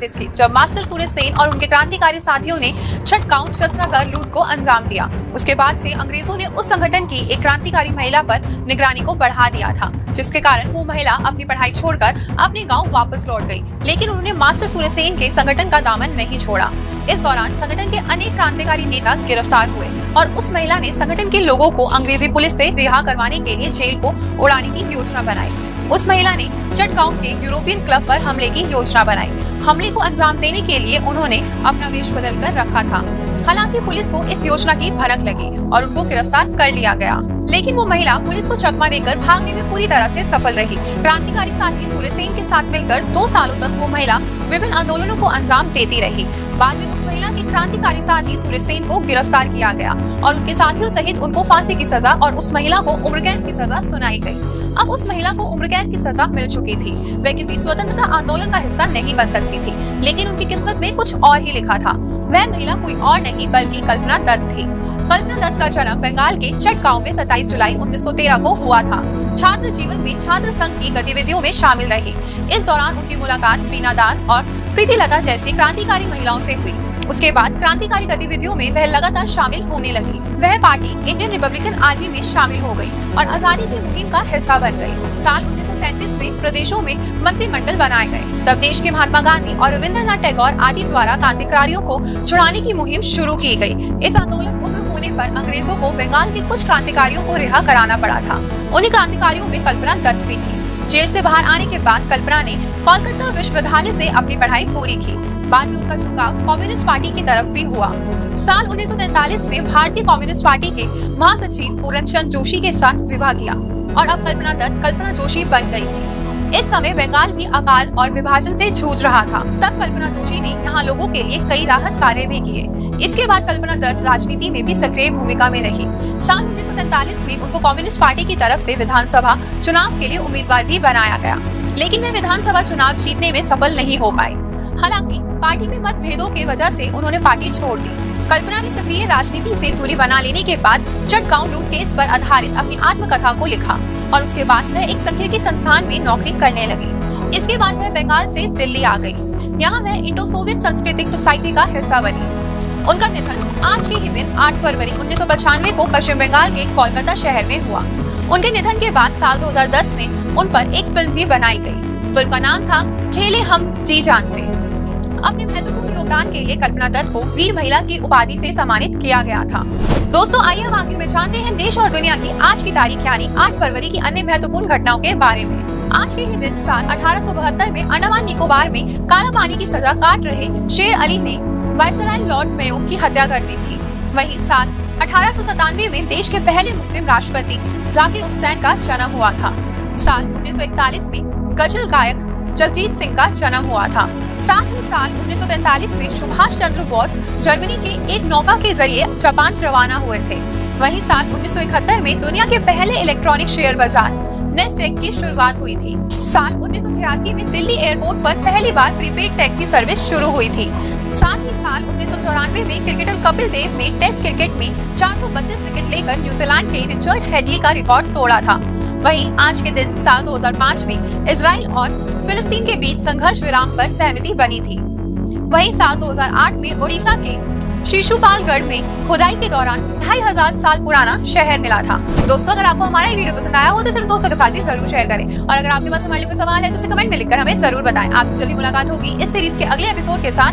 1936 की, जब मास्टर सूरज सेन और उनके क्रांतिकारी साथियों ने छठगांव शस्त्रागार लूट को अंजाम दिया। उसके बाद से अंग्रेजों ने उस संगठन की एक क्रांतिकारी महिला पर निगरानी को बढ़ा दिया था, जिसके कारण वो महिला अपनी पढ़ाई छोड़कर अपने गाँव वापस लौट गयी। लेकिन उन्होंने मास्टर सूरज सेन के संगठन का दामन नहीं छोड़ा। इस दौरान संगठन के अनेक क्रांतिकारी नेता गिरफ्तार हुए और उस महिला ने संगठन के लोगों को अंग्रेजी पुलिस से रिहा करवाने के लिए जेल को उड़ाने की योजना बनाई। उस महिला ने चटगांव के यूरोपियन क्लब पर हमले की योजना बनाई। हमले को अंजाम देने के लिए उन्होंने अपना वेश बदल कर रखा था। हालांकि पुलिस को इस योजना की भनक लगी और उनको गिरफ्तार कर लिया गया, लेकिन वो महिला पुलिस को चकमा देकर भागने में पूरी तरह से सफल रही। क्रांतिकारी साथी सूरज सेन के साथ मिलकर 2 सालों तक वो महिला विभिन्न आंदोलनों को अंजाम देती रही। बाद में उस महिला के क्रांतिकारी साथी सूरज सेन को गिरफ्तार किया गया और उनके साथियों सहित उनको फांसी की सजा और उस महिला को उम्र कैद की सजा सुनाई गई। अब उस महिला को उम्र कैद की सजा मिल चुकी थी। वह किसी स्वतंत्रता आंदोलन का हिस्सा नहीं बन सकती थी, लेकिन उनकी किस्मत में कुछ और ही लिखा था। वह महिला कोई और नहीं बल्कि कल्पना दत्त थी। कल्पना दत्त का जन्म बंगाल के चटगांव में 27 जुलाई 1913 को हुआ था। छात्र जीवन में छात्र संघ की गतिविधियों में शामिल रही। इस दौरान उनकी मुलाकात बीना दास और प्रीतिलता जैसी क्रांतिकारी महिलाओं से हुई। उसके बाद क्रांतिकारी गतिविधियों में वह लगातार शामिल होने लगी। वह पार्टी इंडियन रिपब्लिकन आर्मी में शामिल हो गई और आजादी की मुहिम का हिस्सा बन गई। साल 1937 में प्रदेशों में मंत्रिमंडल बनाए गए। तब देश के महात्मा गांधी और रविंद्रनाथ टैगोर आदि द्वारा क्रांतिकारियों को छुड़ाने की मुहिम शुरू की गई। इस आंदोलन उग्र होने पर अंग्रेजों को बंगाल के कुछ क्रांतिकारियों को रिहा कराना पड़ा था। उन्हीं क्रांतिकारियों में कल्पना दत्त भी थी। जेल से बाहर आने के बाद कल्पना ने कोलकाता विश्वविद्यालय से अपनी पढ़ाई पूरी की। बाद में उनका झुकाव कम्युनिस्ट पार्टी की तरफ भी हुआ। साल 1947 में भारतीय कम्युनिस्ट पार्टी के महासचिव पूरनचंद जोशी के साथ विवाह किया और अब कल्पना दत्त कल्पना जोशी बन गई थी। इस समय बंगाल भी अकाल और विभाजन से जूझ रहा था। तब कल्पना जोशी ने यहाँ लोगों के लिए कई राहत कार्य भी किए। इसके बाद कल्पना दत्त राजनीति में भी सक्रिय भूमिका में रही। साल 1947 में उनको कम्युनिस्ट पार्टी की तरफ से विधानसभा चुनाव के लिए उम्मीदवार भी बनाया गया, लेकिन वे विधानसभा चुनाव जीतने में सफल नहीं हो पाए। हालांकि पार्टी में मतभेदों की वजह से उन्होंने पार्टी छोड़ दी। कल्पना ने सक्रिय राजनीति से दूरी बना लेने के बाद चटगांव लूट केस पर आधारित अपनी आत्मकथा को लिखा और उसके बाद वह एक सांख्यिकी संस्थान में नौकरी करने लगी। इसके बाद वह बंगाल से दिल्ली आ गई। यहाँ वह इंडो सोवियत सांस्कृतिक सोसाइटी का हिस्सा बनी। उनका निधन आज के ही दिन 8 फरवरी 1995 को पश्चिम बंगाल के कोलकाता शहर में हुआ। उनके निधन के बाद साल 2010 में उन पर एक फिल्म भी बनाई गई। फिल्म का नाम था खेले हम जी जान से। अपने महत्वपूर्ण योगदान के लिए कल्पना दत्त को वीर महिला की उपाधि से सम्मानित किया गया था। दोस्तों, आइए अब आखिर में जानते हैं देश और दुनिया की आज की तारीख यानी 8 फरवरी की अन्य महत्वपूर्ण घटनाओं के बारे में। आज के ही दिन साल 1872 में अंडमान निकोबार में काला पानी की सजा काट रहे शेर अली ने वायसराय लॉर्ड मेयो की हत्या कर दी थी। वहीं साल 1897 में देश के पहले मुस्लिम राष्ट्रपति जाकिर हुसैन का जन्म हुआ था। साल 1941 में गजल गायक जगजीत सिंह का जन्म हुआ था। साथ ही साल 1943 में सुभाष चंद्र बोस जर्मनी के एक नौका के जरिए जापान रवाना हुए थे। वहीं साल 1971 में दुनिया के पहले इलेक्ट्रॉनिक शेयर बाजार नेस्डेक की शुरुआत हुई थी। साल 1986 में दिल्ली एयरपोर्ट पर पहली बार प्रीपेड टैक्सी सर्विस शुरू हुई थी। साथ ही साल 1994 में क्रिकेटर कपिल देव ने टेस्ट क्रिकेट में 432 विकेट लेकर न्यूजीलैंड के रिचर्ड हेडली का रिकॉर्ड तोड़ा था। वहीं आज के दिन साल 2005 में इजराइल और फिलिस्तीन के बीच संघर्ष विराम पर सहमति बनी थी। वहीं साल 2008 में उड़ीसा के शिशुपालगढ़ में खुदाई के दौरान 2500 साल पुराना शहर मिला था। दोस्तों, अगर आपको हमारा ये वीडियो पसंद आया हो तो सिर्फ दोस्तों के साथ भी जरूर शेयर करें और अगर आपके पास हमारे लिए कोई सवाल है तो उसे कमेंट में लिखकर हमें जरूर बताएं। आपसे जल्दी मुलाकात होगी इस सीरीज के अगले एपिसोड के साथ।